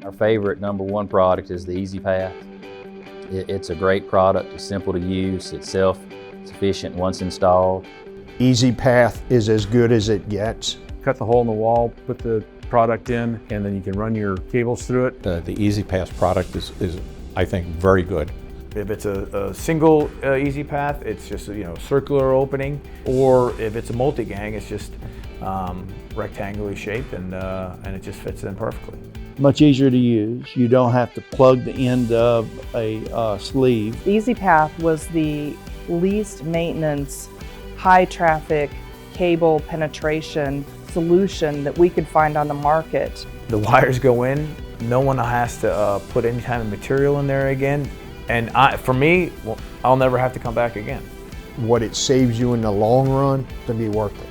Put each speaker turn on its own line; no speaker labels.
Our favorite #1 product is the Easy Path. It's a great product, it's simple to use, it's self-sufficient once installed.
Easy Path is as good as it gets.
Cut the hole in the wall, put the product in, and then you can run your cables through it.
The Easy Path product is I think, very good.
If it's a single Easy Path, it's just circular opening, or if it's a multi-gang, it's just rectangularly shaped and it just fits in perfectly.
Much easier to use. You don't have to plug the end of a sleeve.
Easy Path was the least maintenance, high traffic cable penetration solution that we could find on the market.
The wires go in, no one has to put any kind of material in there again, and for me, I'll never have to come back again.
What it saves you in the long run, to be worth it.